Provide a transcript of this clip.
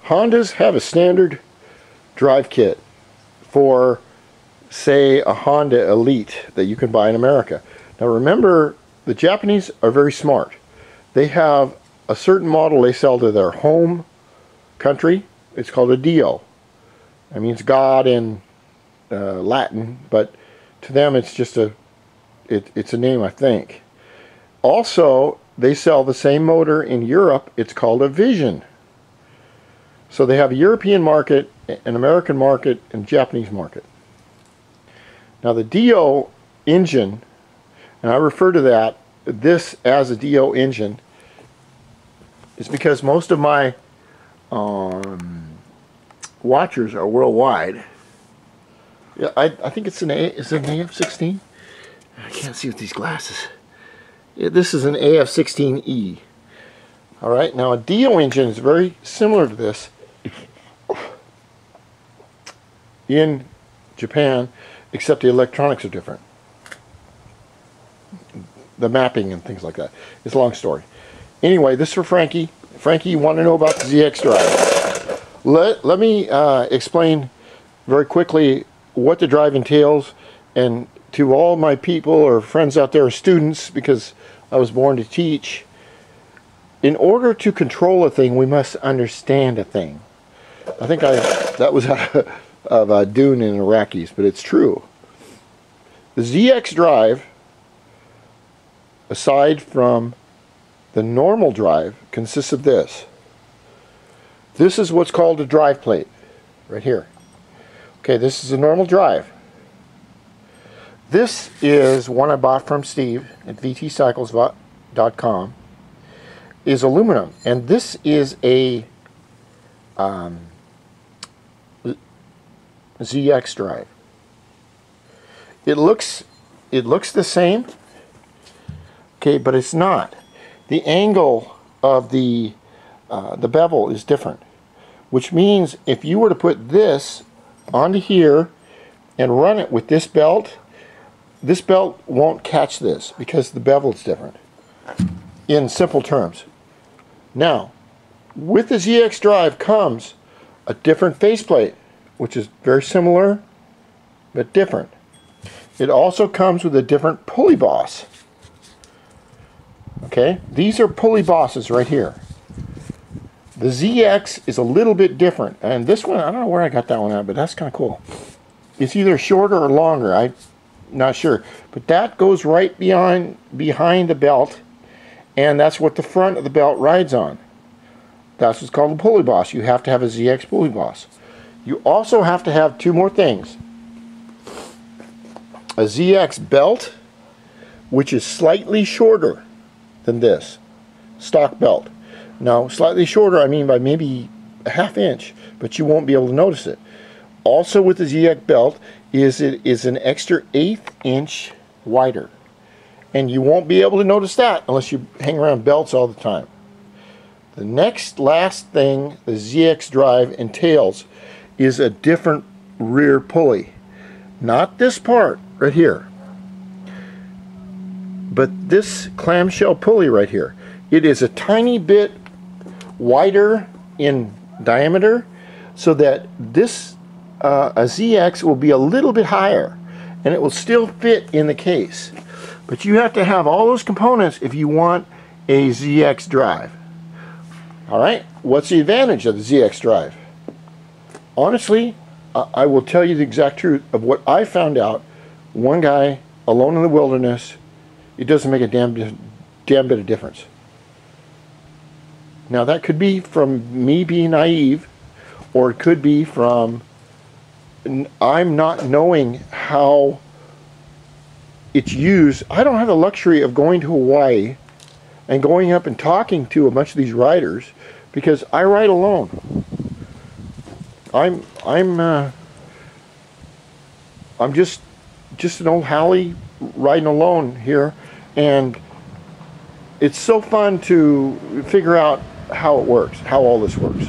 Hondas have a standard drive kit for, say, a Honda Elite that you can buy in America. Now remember, the Japanese are very smart. They have a certain model they sell to their home country. It's called a dio. It means God in Latin, but to them it's just it's a name, I think. Also, they sell the same motor in Europe. It's called a Vision. So they have a European market, an American market, and a Japanese market. Now the dio engine, and I refer to this as a dio engine, is because most of my watchers are worldwide. Yeah, I think it's is it an AF-16? I can't see with these glasses. Yeah, this is an AF-16E. Alright, now a dio engine is very similar to this in Japan, except the electronics are different. The mapping and things like that. It's a long story. Anyway, this is for Frankie. Frankie, you want to know about the ZX drive. Let me explain very quickly what the drive entails, and to all my people or friends out there, students, because I was born to teach, in order to control a thing, we must understand a thing. I think that was out of Dune in Iraqis, but it's true. The ZX drive, aside from the normal drive, consists of this. This is what's called a drive plate, right here. Okay, this is a normal drive. This is one I bought from Steve at VTCYCLES.com. Is aluminum, and this is a ZX drive. It looks the same, okay, but it's not. The angle of the bevel is different, which means if you were to put this onto here and run it with this belt won't catch this because the bevel is different, in simple terms. Now, with the ZX drive comes a different faceplate, which is very similar but different. It also comes with a different pulley boss. Okay, these are pulley bosses right here. The ZX is a little bit different, and this one, I don't know where I got that one at, but that's kind of cool. It's either shorter or longer, I'm not sure, but that goes right behind the belt, and that's what the front of the belt rides on. That's what's called a pulley boss. You have to have a ZX pulley boss. You also have to have two more things. A ZX belt, which is slightly shorter than this stock belt. Now, slightly shorter, I mean by maybe a ½ inch, but you won't be able to notice it. Also with the ZX belt is it is an extra 1/8 inch wider. And you won't be able to notice that unless you hang around belts all the time. The last thing the ZX drive entails is a different rear pulley. Not this part right here, but this clamshell pulley right here. It is a tiny bit wider in diameter so that this a ZX will be a little bit higher and it will still fit in the case. But you have to have all those components if you want a ZX drive. Alright, what's the advantage of the ZX drive? Honestly, I will tell you the exact truth of what I found out. One guy alone in the wilderness, it doesn't make a damn bit of difference. Now that could be from me being naive, or it could be from I'm not knowing how it's used. I don't have the luxury of going to Hawaii and going up and talking to a bunch of these riders because I ride alone. I'm just an old Hallie riding alone here, and it's so fun to figure out how it works, how all this works.